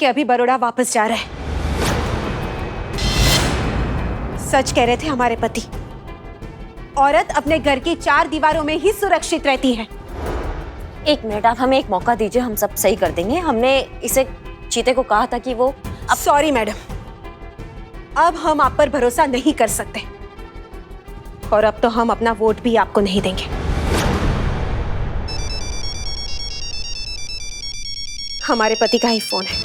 कि अभी बड़ौदा वापस जा रहा है। सच कह रहे थे हमारे पति। औरत अपने घर की 4 दीवारों में ही सुरक्षित रहती है। एक मिनट, आप हमें एक मौका दीजिए, हम सब सही कर देंगे। हमने इसे चीते को कहा था कि वो सॉरी मैडम, अब हम आप पर भरोसा नहीं कर सकते और अब तो हम अपना वोट भी आपको नहीं देंगे। हमारे पति का ही फोन है,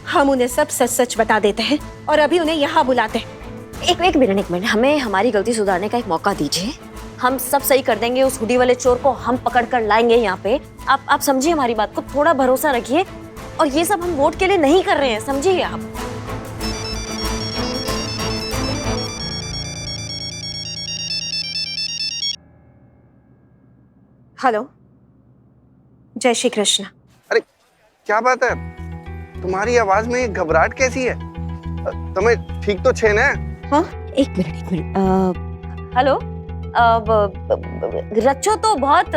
हम उन्हें सब सच सच बता देते हैं और अभी उन्हें यहाँ बुलाते हैं। एक मिनट, हमें हमारी गलती सुधारने का एक मौका दीजिए। हम सब सही कर देंगे। उस हुडी वाले चोर को हम पकड़ कर लाएंगे यहाँ पे। आप समझिए हमारी बात को, थोड़ा भरोसा रखिए। और ये सब हम वोट के लिए नहीं कर रहे हैं, समझिए आप। हेलो, जय श्री कृष्ण। अरे क्या बात है, तुम्हारी आवाज में घबराहट कैसी है? तुम्हें ठीक तो छे ना? हाँ, एक मिनट। हेलो, रच्चो तो बहुत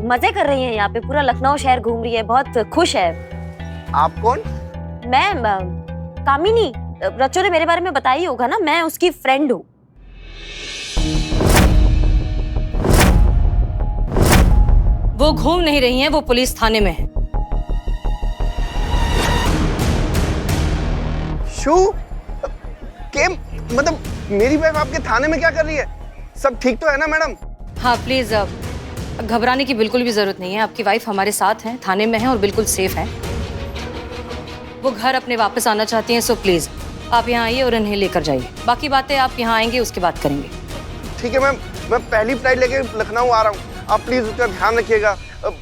मजे कर रही है यहाँ पे, पूरा लखनऊ शहर घूम रही है, बहुत खुश है। आप कौन? मैं कामिनी। रच्चो ने मेरे बारे में बताया ही होगा ना, मैं उसकी फ्रेंड हूँ। वो घूम नहीं रही हैं, वो पुलिस थाने में है। शू के मतलब मेरी वाइफ आपके थाने में क्या कर रही है? सब ठीक तो है ना मैडम? हाँ प्लीज, घबराने की बिल्कुल भी जरूरत नहीं है। आपकी वाइफ हमारे साथ है, थाने में है और बिल्कुल सेफ है। वो घर अपने वापस आना चाहती हैं, सो प्लीज आप यहाँ आइए और इन्हें लेकर जाइए। बाकी बातें आप यहाँ आएंगे उसके बाद करेंगे। ठीक है मैम, मैं पहली फ्लाइट लेके लखनऊ आ रहा हूँ, आप प्लीज उसका ध्यान रखिएगा,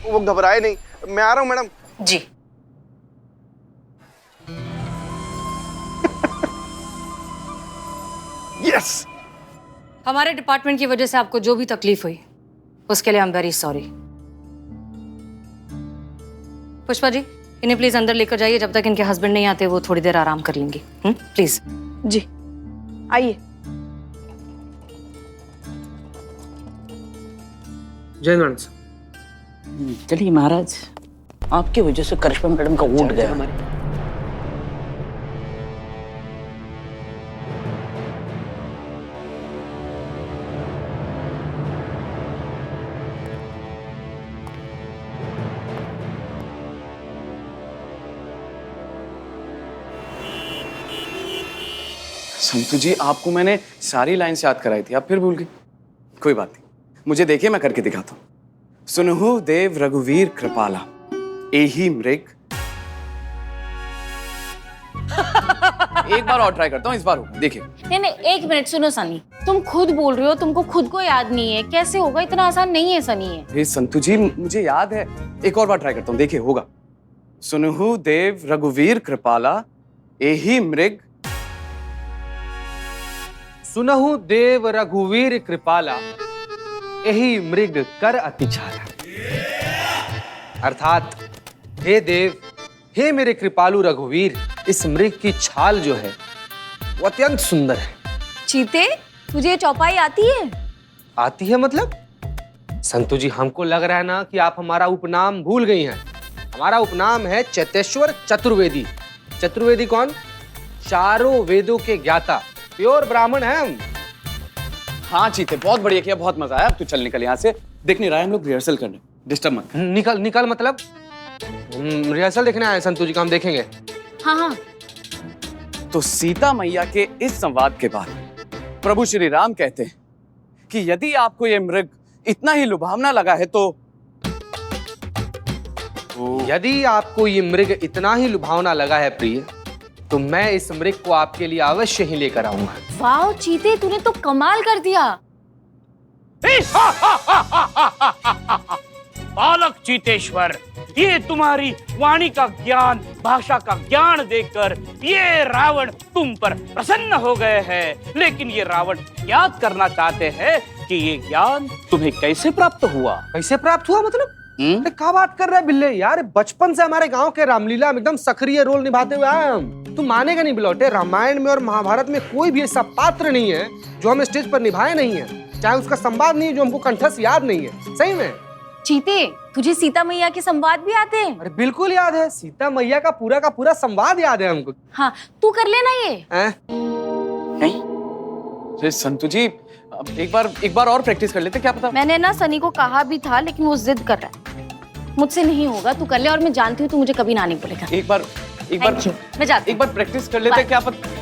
वो घबराए नहीं। मैं आ रहा हूँ मैडम। जी। यस। हमारे डिपार्टमेंट की वजह से आपको जो भी तकलीफ हुई उसके लिए I am very sorry. Pushpa ji, इन्हें प्लीज अंदर लेकर जाइए, जब तक इनके हस्बैंड नहीं आते वो थोड़ी देर आराम कर लेंगी। प्लीज। जी आइए। जय मैडम। चलिए महाराज, आपकी वजह से करिश्मा मैडम का वोट गया हमारे। संतु जी, आपको मैंने सारी लाइन्स याद कराई थी, आप फिर भूल गए। कोई बात नहीं, मुझे देखिए, मैं करके दिखाता हूँ। सुनहु देव रघुवीर कृपाला, एही मृग। एक बार और ट्राई करता हूँ, इस बार होगा, देखिए। नहीं, एक मिनट सुनो सनी, तुम खुद बोल रहे हो, तुमको खुद को याद नहीं है, कैसे होगा? इतना आसान नहीं है सनी है। हे संतु जी, मुझे याद है, एक और बार ट्राई करता हूँ, देखिए होगा। सुनहु देव रघुवीर कृपाला, एही मृग। सुनहु देव रघुवीर कृपाला, यही मृग कर अति छाला। अर्थात हे देव, हे मेरे कृपालु रघुवीर, इस मृग की छाल जो है वो अत्यंत सुंदर है। चीते, तुझे चौपाई आती है? आती है मतलब? संतु जी, हमको लग रहा है ना कि आप हमारा उपनाम भूल गई हैं। हमारा उपनाम है चेतेश्वर चतुर्वेदी। चतुर्वेदी कौन? चारों वेदों के ज्ञाता, प्योर ब्राह्मण है हम। हाँ चीते, बहुत बढ़िया किया, बहुत मजा आया। अब तू चल निकल यहाँ से, देख नहीं रहा है, हम लोग रिहर्सल कर रहे हैं, डिस्टर्ब मत। निकल मतलब रिहर्सल देखने आए संतु जी का, हम देखेंगे। हाँ। तो सीता मैया के इस संवाद के बाद प्रभु श्री राम कहते हैं कि यदि आपको ये मृग इतना ही लुभावना लगा है तो यदि आपको ये मृग इतना ही लुभावना लगा है प्रिय, तो मैं इस मृग को आपके लिए अवश्य ही लेकर आऊंगा। वाह चीते, तूने तो कमाल कर दिया। बालक चीतेश्वर, ये तुम्हारी वाणी का ज्ञान, भाषा का ज्ञान देखकर ये रावण तुम पर प्रसन्न हो गए हैं। लेकिन ये रावण याद करना चाहते हैं कि ये ज्ञान तुम्हें कैसे प्राप्त हुआ? कैसे प्राप्त हुआ मतलब? अरे क्या बात कर रहा है बिल्ले यार, बचपन से हमारे गांव के रामलीला में एकदम सक्रिय रोल निभाते हुए आए हम। तुम मानेगा नहीं बिलौटे, रामायण में और महाभारत में कोई भी ऐसा पात्र नहीं है जो हम स्टेज पर निभाए नहीं है, चाहे उसका संवाद नहीं है जो हमको कंठस्थ याद नहीं है। सही में चीते, तुझे सीता मैया के संवाद भी आते हैं? अरे बिल्कुल याद है, सीता मैया का पूरा संवाद याद है हमको। हाँ, तू कर लेना ये। हैं? नहीं अरे संतु जी, अब एक बार और प्रैक्टिस कर लेते, क्या पता। मैंने ना सनी को कहा भी था, लेकिन वो जिद कर रहा है। मुझसे नहीं होगा, तू कर ले, और मैं जानती हूँ तू मुझे कभी ना नहीं बोलेगा। एक बार Thank you. मैं जाती एक बार प्रैक्टिस कर लेते, क्या पता।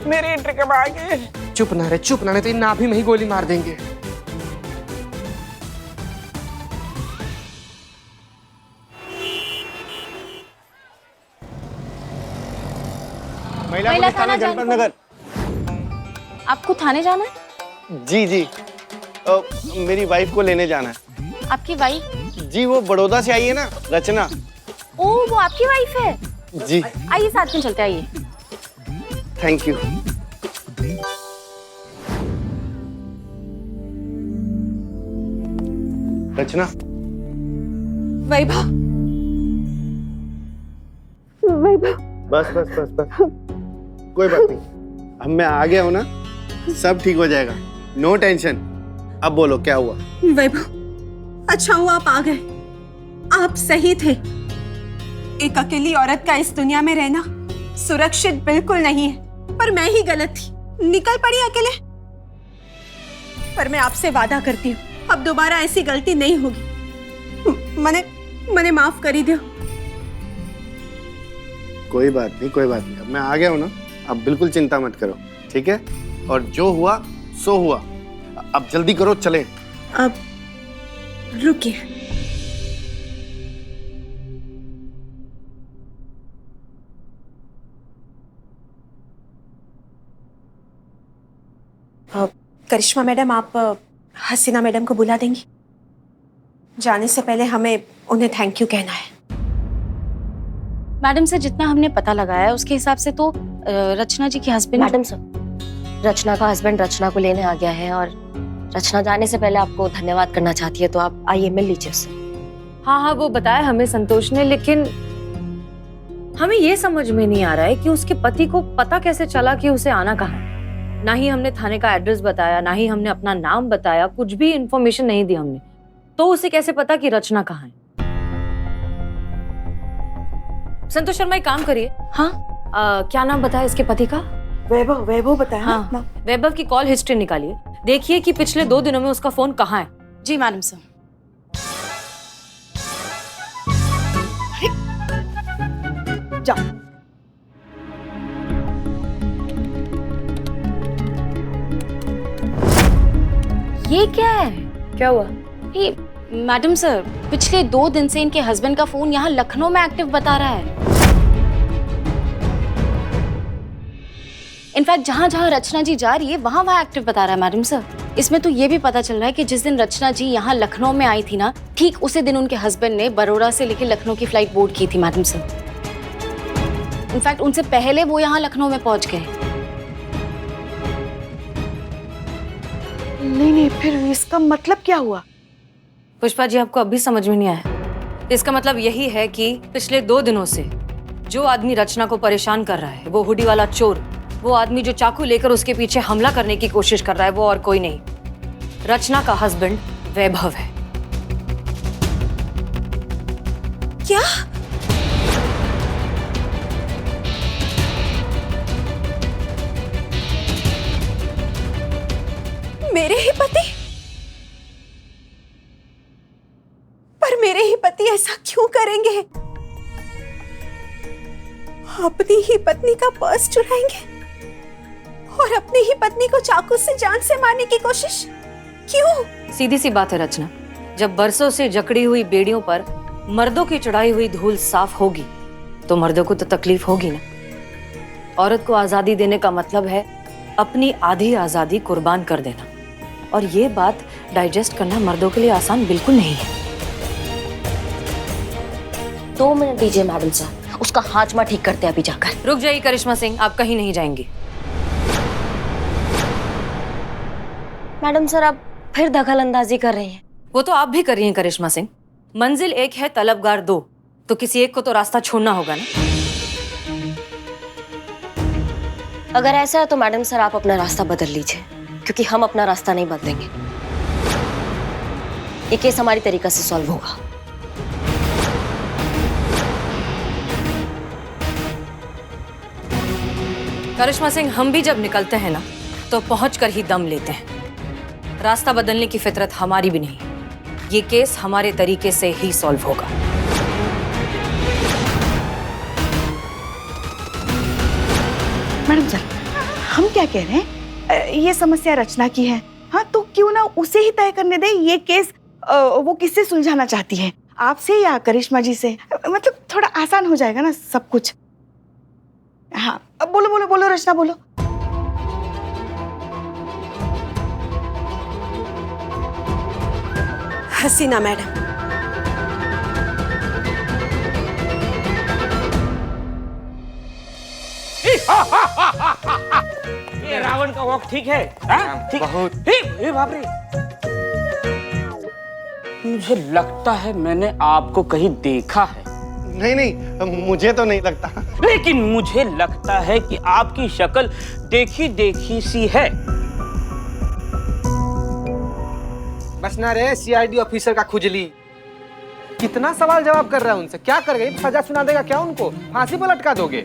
मेरी एंट्री कब आ गई? चुप ना रे, चुप ना, नहीं तो इन नाभि में ही गोली मार देंगे। महिला महिला पुलिस थाना थाना जनपद नगर। आपको थाने जाना है? जी जी, मेरी वाइफ को लेने जाना है। आपकी वाइफ? जी, वो बड़ौदा से आई है ना, रचना। ओ, वो आपकी वाइफ है? जी। आइए साथ में चलते, आइए। Thank you. रचना। वैभव, बस बस बस बस, कोई बात नहीं, अब मैं आ गया हूं ना, सब ठीक हो जाएगा, नो टेंशन। अब बोलो क्या हुआ? वैभव, अच्छा हुआ आप आ गए। आप सही थे। एक अकेली औरत का इस दुनिया में रहना सुरक्षित बिल्कुल नहीं है, पर मैं ही गलत थी, निकल पड़ी अकेले। पर मैं आपसे वादा करती हूँ, अब दोबारा ऐसी गलती नहीं होगी। मने माफ करी दो। कोई बात नहीं, कोई बात नहीं, अब मैं आ गया हूं ना, अब बिल्कुल चिंता मत करो, ठीक है? और जो हुआ सो हुआ, अब जल्दी करो, चलें। अब रुकिए। करिश्मा मैडम, आप हसीना मैडम को बुला देंगी? जाने से पहले हमें उन्हें थैंक यू कहना है। मैडम से जितना हमने पता लगाया है उसके हिसाब से तो रचना जी के हस्बैंड। मैडम सर, रचना का हस्बैंड रचना को लेने आ गया है और रचना जाने से पहले आपको धन्यवाद करना चाहती है, तो आप आइए मिल लीजिए उससे। हाँ हाँ, वो बताया हमें संतोष ने, लेकिन हमें ये समझ में नहीं आ रहा है कि उसके पति को पता कैसे चला कि उसे आना कहाँ है। ना ही हमने थाने का एड्रेस बताया, ना ही हमने अपना नाम बताया, कुछ भी इंफॉर्मेशन नहीं दी हमने, तो उसे कैसे पता कि रचना कहाँ है? संतोष शर्मा, एक काम करिए। हाँ, क्या नाम बताया इसके पति का? वैभव, वैभव बताया ना अपना? हाँ, वैभव की कॉल हिस्ट्री निकालिए, देखिए कि पिछले 2 दिनों में उसका फोन कहाँ है। जी मैडम सर। जाओ। ये क्या है? क्या हुआ? ये मैडम सर, पिछले 2 दिन से इनके हस्बैंड का फोन यहाँ लखनऊ में एक्टिव बता रहा है। इनफैक्ट जहाँ जहाँ रचना जी जा रही है वहाँ एक्टिव बता रहा है मैडम सर। इसमें तो ये भी पता चल रहा है कि जिस दिन रचना जी यहाँ लखनऊ में आई थी ना, ठीक उसी दिन उनके हस्बैंड ने बड़ौदा से लेकर लखनऊ की फ्लाइट बोर्ड की थी मैडम सर। इनफैक्ट उनसे पहले वो यहाँ लखनऊ में पहुंच गए। नहीं, फिर इसका मतलब क्या हुआ? पुष्पा जी, आपको अभी समझ में नहीं आया? इसका मतलब यही है कि पिछले 2 दिनों से जो आदमी रचना को परेशान कर रहा है, वो हुडी वाला चोर, वो आदमी जो चाकू लेकर उसके पीछे हमला करने की कोशिश कर रहा है, वो और कोई नहीं, रचना का हस्बैंड वैभव है। क्या? मेरे ही पति? पर मेरे ही पति ऐसा क्यों करेंगे? अपनी ही पत्नी का पर्स चुराएंगे और अपनी ही पत्नी को चाकू से जान से मारने की कोशिश क्यों? सीधी सी बात है रचना, जब बरसों से जकड़ी हुई बेड़ियों पर मर्दों की चढ़ाई हुई धूल साफ होगी तो मर्दों को तो तकलीफ होगी ना। औरत को आजादी देने का मतलब है अपनी आधी आजादी कुर्बान कर देना, और ये बात डाइजेस्ट करना मर्दों के लिए आसान बिल्कुल नहीं है। 2 मिनट दीजिए मैडम सर, उसका हाजमा ठीक करते हैं अभी जाकर। रुक जाइए करिश्मा सिंह, आप कहीं नहीं जाएंगी। मैडम सर, आप फिर दखल अंदाजी कर रही हैं। वो तो आप भी कर रही हैं करिश्मा सिंह। मंजिल एक है, तलबगार 2, तो किसी एक को तो रास्ता छोड़ना होगा ना। अगर ऐसा है तो मैडम सर आप अपना रास्ता बदल लीजिए, क्योंकि हम अपना रास्ता नहीं बदलेंगे। ये केस हमारी तरीका से सॉल्व होगा। करिश्मा सिंह, हम भी जब निकलते हैं ना तो पहुंचकर ही दम लेते हैं। रास्ता बदलने की फितरत हमारी भी नहीं। ये केस हमारे तरीके से ही सॉल्व होगा। मैडम सर, हम क्या कह रहे हैं, ये समस्या रचना की है, हाँ तो क्यों ना उसे ही तय करने दे ये केस वो किससे सुलझाना चाहती है, आपसे या करिश्मा जी से? मतलब थोड़ा आसान हो जाएगा ना सब कुछ। हाँ अब बोलो बोलो बोलो रचना बोलो। हसीना मैडम, ये रावण का वॉक ठीक है? हाँ? ठीक बहुत। बाप रे, मुझे लगता है मैंने आपको कहीं देखा है, नहीं नहीं, मुझे तो नहीं लगता। लेकिन मुझे लगता है कि आपकी शक्ल देखी देखी सी है। बस ना रे सीआईडी ऑफिसर का खुजली। कितना सवाल जवाब कर रहा है उनसे, क्या कर गई? सजा सुना देगा क्या उनको? फांसी पर लटका दोगे?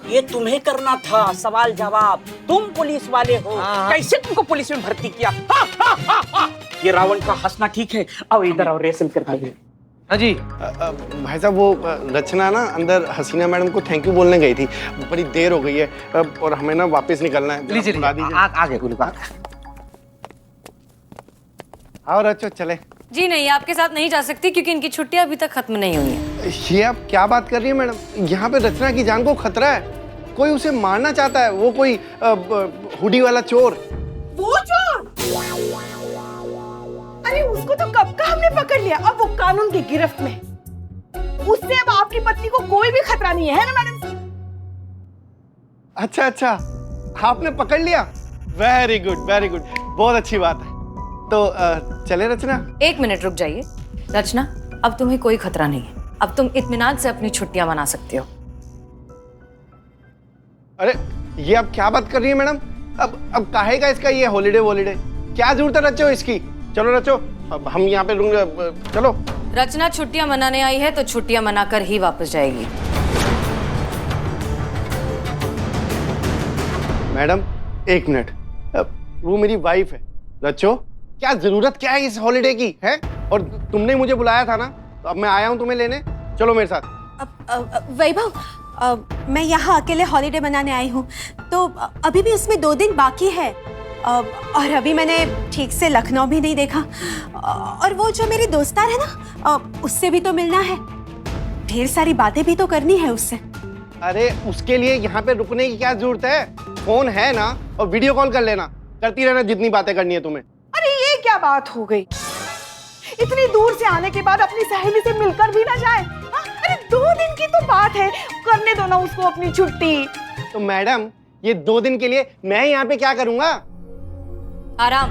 ये तुम्हें करना था सवाल जवाब, तुम पुलिस वाले हो। कैसे तुमको पुलिस में भर्ती किया? हा, हा, हा, हा। ये रावण का हंसना ठीक है? आओ इधर आओ, रेसल करते हैं। हाँ जी। भाई साहब वो रचना ना अंदर हसीना मैडम को थैंक यू बोलने गई थी, बड़ी देर हो गई है और हमें ना वापस निकलना है। लीजिए बुला दीजिए। आगे गुलू। आओ रचो चले। जी नहीं, आपके साथ नहीं जा सकती क्योंकि इनकी छुट्टियां अभी तक खत्म नहीं हुई हैं। ये आप क्या बात कर रही है मैडम? यहाँ पे रचना की जान को खतरा है, कोई उसे मारना चाहता है, वो कोई हुडी वाला चोर। वो चोर? अरे उसको तो कब का हमने पकड़ लिया, अब वो कानून की गिरफ्त में। उससे अब आपकी पत्नी को कोई भी खतरा नहीं है ना मैडम? अच्छा अच्छा, आपने पकड़ लिया, वेरी गुड वेरी गुड, बहुत अच्छी बात है। तो चले रचना? एक मिनट रुक जाइए। रचना, अब तुम्हें कोई खतरा नहीं है, अब तुम इत्मीनान से अपनी छुट्टियां मना सकती हो। अरे ये अब क्या बात कर रही है मैडम? अब काहे का इसका ये हॉलीडे वॉलीडे, क्या जरूरत है रचो इसकी? चलो रचो, अब हम यहाँ पे रुक, चलो। रचना छुट्टियां मनाने आई है तो छुट्टियां मनाकर ही वापस जाएगी। मैडम एक मिनट, वो मेरी वाइफ है। रचो, क्या जरूरत क्या है इस हॉलीडे की है? और तुमने मुझे बुलाया था ना, तो अब मैं आया हूँ तुम्हें लेने, चलो मेरे साथ। वैभव, मैं यहाँ अकेले हॉलीडे मनाने आई हूँ, तो अभी भी उसमें 2 दिन बाकी है, और अभी मैंने ठीक से लखनऊ भी नहीं देखा, और वो जो मेरी दोस्तार है ना, उससे भी तो मिलना है, ढेर सारी बातें भी तो करनी है उससे। अरे उसके लिए यहाँ पे रुकने की क्या जरूरत है? फोन है ना, और वीडियो कॉल कर लेना, करती रहना जितनी बातें करनी है तुम्हें। अरे ये क्या बात हो गई, इतनी दूर से आने के बाद अपनी सहेली से मिलकर भी ना जाए? अरे 2 दिन की तो बात है, करने दो ना उसको अपनी छुट्टी। तो मैडम ये 2 दिन के लिए मैं यहाँ पे क्या करूँगा? आराम,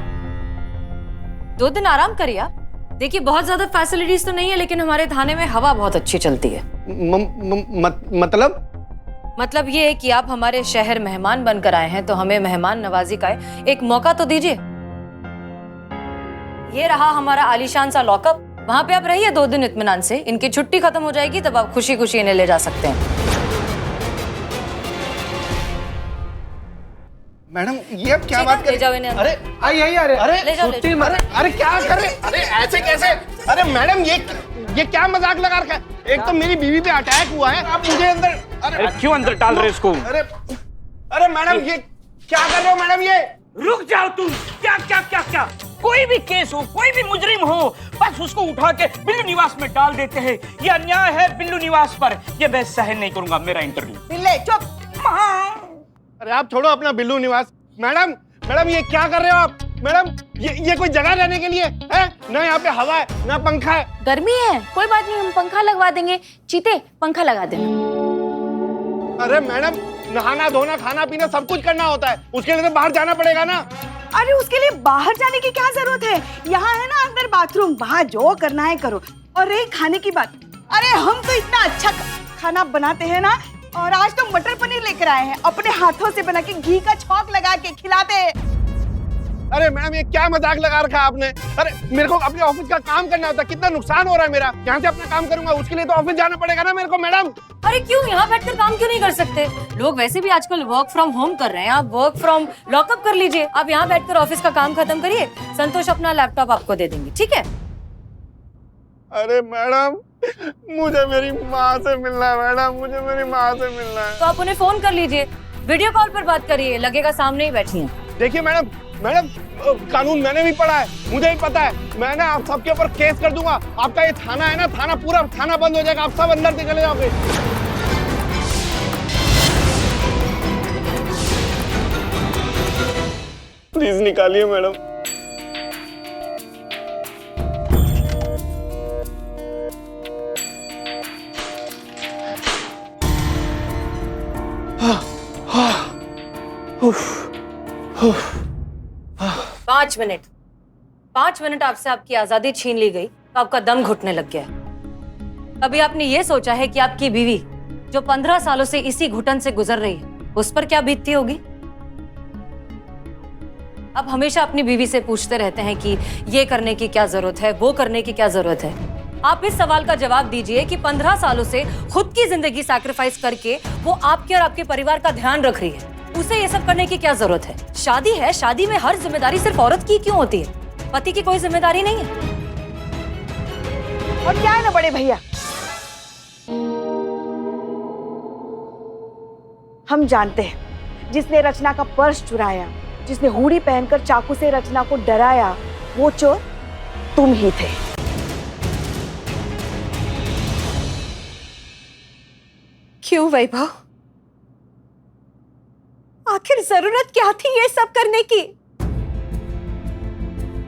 2 दिन आराम करिए आप। देखिए बहुत ज्यादा फैसिलिटीज तो नहीं है, लेकिन हमारे थाने में हवा बहुत अच्छी चलती है। मतलब ये है कि आप हमारे शहर मेहमान बनकर आए हैं, तो हमें मेहमान नवाजी का एक मौका तो दीजिए। ये रहा हमारा आलीशान सा लॉकअप, वहां पे आप रहिए 2 दिन इत्मीनान से। इनकी छुट्टी खत्म हो जाएगी तब आप खुशी खुशी इन्हें ले जा सकते हैं। मैडम ये अब क्या बात कर? ले जाओ इन्हें। अरे आइए, अरे ले जाओ, छुट्टी अरे क्या कर रहे? अरे ऐसे कैसे? अरे मैडम ये क्या मजाक लगा रखा है? एक तो मेरी बीवी पे अटैक हुआ है, आप मुझे अंदर। अरे क्यों अंदर डाल रहे इसको? अरे मैडम ये क्या कर रहे हो मैडम? ये रुक जाओ तुम। क्या क्या क्या क्या, कोई भी केस हो, कोई भी मुजरिम हो, बस उसको उठा के बिल्लू निवास में डाल देते हैं। ये अन्याय है बिल्लू निवास पर, ये मैं सहन नहीं करूंगा। मेरा इंटरव्यू। बिल्ले चुप। अरे आप छोड़ो अपना बिल्लू निवास। मैडम ये क्या कर रहे हो आप? मैडम ये कोई जगह रहने के लिए है? ना यहाँ पे हवा है ना पंखा है। गर्मी है, कोई बात नहीं, हम पंखा लगवा देंगे। चीते पंखा लगा देना। अरे मैडम नहाना धोना खाना पीना सब कुछ करना होता है, उसके लिए तो बाहर जाना पड़ेगा ना। अरे उसके लिए बाहर जाने की क्या जरूरत है? यहाँ है ना अंदर बाथरूम, वहाँ जो करना है करो। और रही खाने की बात, अरे हम तो इतना अच्छा खाना बनाते हैं ना और आज तो मटर पनीर लेकर आए हैं, अपने हाथों से बना के घी का छौंक लगा के खिलाते हैं। अरे मैडम ये क्या मजाक लगा रखा है आपने? अरे मेरे को अपने ऑफिस का काम करना होता है, कितना नुकसान हो रहा है मेरा। यहाँ से अपना काम करूंगा, उसके लिए तो ऑफिस जाना पड़ेगा ना मेरे को मैडम। अरे क्यों, यहाँ बैठकर काम क्यों नहीं कर सकते? लोग वैसे भी आजकल वर्क फ्रॉम होम कर रहे हैं, आप वर्क फ्रॉम लॉकअप कर लीजिए। आप यहाँ बैठकर ऑफिस का काम खत्म करिए, संतोष अपना लैपटॉप आपको दे देंगे, ठीक है? अरे मैडम मुझे मेरी माँ से मिलना है मैडम, मुझे मेरी माँ से मिलना है। तो आप उन्हें फोन कर लीजिए, वीडियो कॉल पर बात करिए, लगेगा सामने ही बैठी हैं। देखिए मैडम कानून मैंने भी पढ़ा है, मुझे भी पता है। मैं ना आप सबके ऊपर केस कर दूंगा। आपका ये थाना है ना, थाना पूरा थाना बंद हो जाएगा, आप सब अंदर से चले जाओगे। प्लीज निकालिए मैडम। पाँच मिनट आपसे आपकी आजादी छीन ली गई तो आपका दम घुटने लग गया है। कभी आपने ये सोचा है कि आपकी बीवी जो 15 सालों से इसी घुटन से गुजर रही है उस पर क्या बीतती होगी? आप हमेशा अपनी बीवी से पूछते रहते हैं कि ये करने की क्या जरूरत है, वो करने की क्या जरूरत है। आप इस सवाल का जवाब दीजिए कि 15 सालों से खुद की जिंदगी सैक्रिफाइस करके वो आपके और आपके परिवार का ध्यान रख रही है, उसे ये सब करने की क्या जरूरत है? शादी है, शादी में हर जिम्मेदारी सिर्फ औरत की क्यों होती है? पति की कोई जिम्मेदारी नहीं है? और क्या है ना बड़े भैया, हम जानते हैं जिसने रचना का पर्स चुराया, जिसने हुडी पहनकर चाकू से रचना को डराया, वो चोर तुम ही थे। क्यों वैभव? आखिर जरूरत क्या थी ये सब करने की?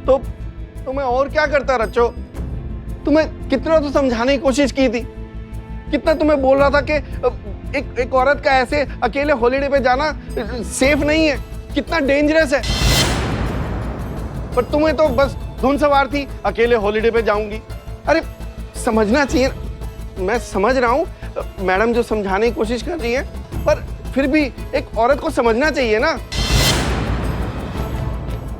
तो मैं और क्या करता रचो? तुम्हें कितना तो समझाने की कोशिश की थी, कितना तुम्हें बोल रहा था कि एक औरत का ऐसे अकेले हॉलिडे पे जाना सेफ नहीं है, कितना डेंजरस है। पर तुम्हें तो बस धुन सवार थी, अकेले हॉलिडे पे जाऊंगी। अरे समझना चाहिए। मैं समझ रहा हूँ मैडम जो समझाने की कोशिश कर रही है, पर फिर भी एक औरत को समझना चाहिए ना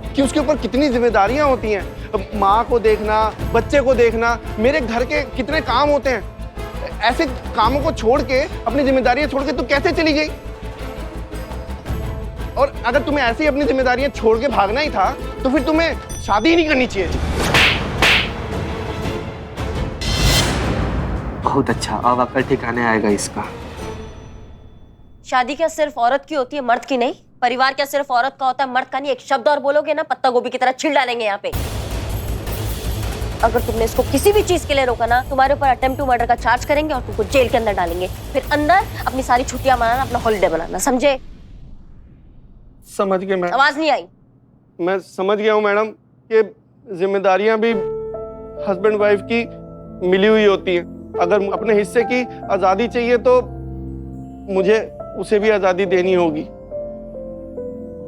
कि उसके ऊपर कितनी जिम्मेदारियां होती हैं। माँ को देखना, बच्चे को देखना, मेरे घर के कितने काम होते हैं। ऐसे कामों को छोड़ के, अपनी जिम्मेदारियां छोड़ के तू कैसे चली गई? और अगर तुम्हें ऐसे ही अपनी जिम्मेदारियां छोड़ के भागना ही था तो फिर तुम्हें शादी ही नहीं करनी चाहिए थी। बहुत अच्छा, अब अकल ठिकाने आएगा इसका। शादी क्या सिर्फ औरत की होती है, मर्द की नहीं? परिवार क्या सिर्फ औरत का होता है, मर्द का नहीं? एक शब्द और बोलोगे ना, पत्ता गोभी की तरह छिल डालेंगे यहाँ पे। अगर तुमने इसको किसी भी चीज के लिए रोका ना, तुम्हारे ऊपर अटेम्प्ट टू मर्डर का चार्ज करेंगे और तुमको जेल के अंदर डालेंगे। फिर अंदर अपनी सारी छुट्टियां मनाना, अपना हॉलिडे बनाना, समझे? समझ गए मैडम। आवाज नहीं आई? मैं समझ गया हूँ मैडम कि जिम्मेदारियां भी हस्बैंड वाइफ की मिली हुई होती हैं। अगर अपने हिस्से की आजादी चाहिए तो मुझे उसे भी आजादी देनी होगी।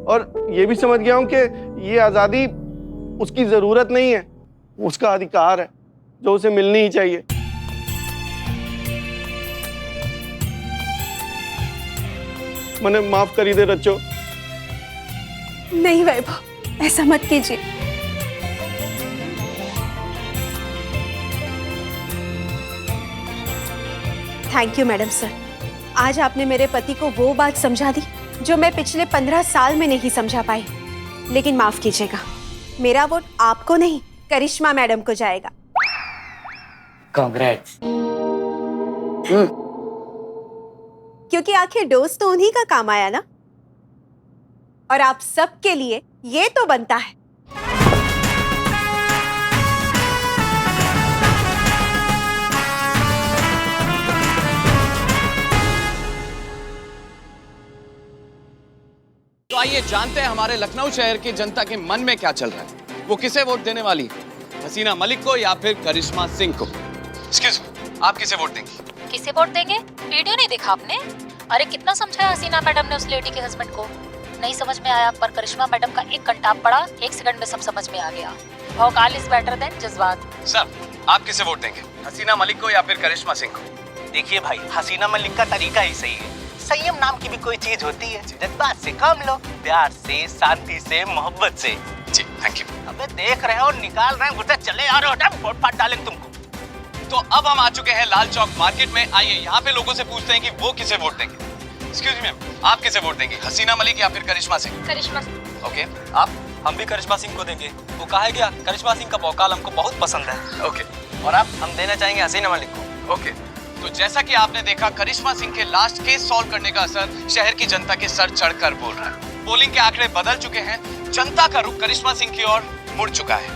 और ये भी समझ गया हूं कि ये आजादी उसकी जरूरत नहीं है, उसका अधिकार है जो उसे मिलनी ही चाहिए। मैंने माफ करी दे रचो। नहीं वैभव, ऐसा मत कीजिए। थैंक यू मैडम सर, आज आपने मेरे पति को वो बात समझा दी जो मैं पिछले 15 साल में नहीं समझा पाई। लेकिन माफ कीजिएगा, मेरा वोट आपको नहीं करिश्मा मैडम को जाएगा। कांग्रेट्स। क्योंकि आखिर डोज तो उन्हीं का काम आया ना, और आप सबके लिए ये तो बनता है। तो आइए जानते हैं हमारे लखनऊ शहर की जनता के मन में क्या चल रहा है। वो किसे वोट देने वाली है, हसीना मलिक को या फिर करिश्मा सिंह को? एक्सक्यूज मी, आप किसे वोट देंगी? किसे वोट देंगे? वीडियो नहीं देखा आपने? अरे कितना समझाया हसीना मैडम ने उस लेडी के हस्बैंड को, नहीं समझ में आया। पर करिश्मा मैडम का एक कंटाप पड़ा, 1 सेकंड में सब समझ में आ गया। भौकाल इज बेटर देन जज्बात। सर, आप किसे वोट देंगे, हसीना मलिक को या फिर करिश्मा सिंह को? देखिए भाई, हसीना मलिक का तरीका ही सही है। संयम नाम की भी कोई चीज होती है। जज्बात से काम लो, प्यार से, शांति से, मोहब्बत से। जी थैंक यू। अबे देख रहे हो, निकाल रहे हैं गुस्से, चले आ रहे हो, वोट फाट डालेंगे तुमको। तो अब हम आ चुके हैं लाल चौक मार्केट में। आइए यहाँ पे लोगों से पूछते हैं कि वो किसे वोट देंगे। एक्सक्यूज मी मैम, आप किसे वोट देंगे, हसीना मलिक या फिर करिश्मा सिंह? करिश्मा। ओके, आप? हम भी करिश्मा सिंह को देंगे। वो कहा है क्या, करिश्मा सिंह का वोकाल हमको बहुत पसंद है। ओके, और आप? हम देना चाहेंगे हसीना मलिक को। ओके। तो जैसा कि आपने देखा, करिश्मा सिंह के लास्ट केस सॉल्व करने का असर शहर की जनता के सर चढ़कर बोल रहा है। पोलिंग के आंकड़े बदल चुके हैं, जनता का रुख करिश्मा सिंह की ओर मुड़ चुका है।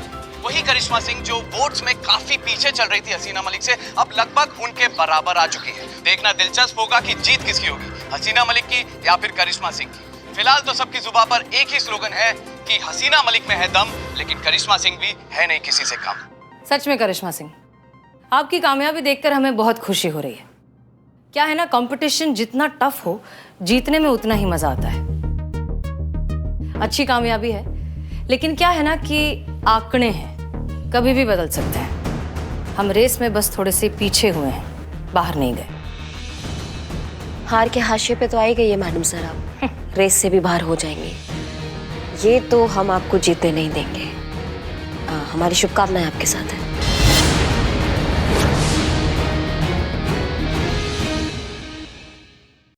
वही करिश्मा सिंह जो वोट्स में काफी पीछे चल रही थी हसीना मलिक से, अब लगभग उनके बराबर आ चुकी है। देखना दिलचस्प होगा कि जीत किसकी होगी, हसीना मलिक की या फिर करिश्मा सिंह की। फिलहाल तो सबकी जुबान पर एक ही स्लोगन है कि हसीना मलिक में है दम, लेकिन करिश्मा सिंह भी है नहीं किसी से कम। सच में करिश्मा सिंह, आपकी कामयाबी देखकर हमें बहुत खुशी हो रही है। क्या है ना, कंपटीशन जितना टफ हो, जीतने में उतना ही मजा आता है। अच्छी कामयाबी है, लेकिन क्या है ना कि आंकड़े हैं, कभी भी बदल सकते हैं। हम रेस में बस थोड़े से पीछे हुए हैं, बाहर नहीं गए। हार के हाशिए पे तो आई गई है मैडम सर, आप रेस से भी बाहर हो जाएंगे, ये तो हम आपको जीते नहीं देंगे। हमारी शुभकामनाएं आपके साथ है।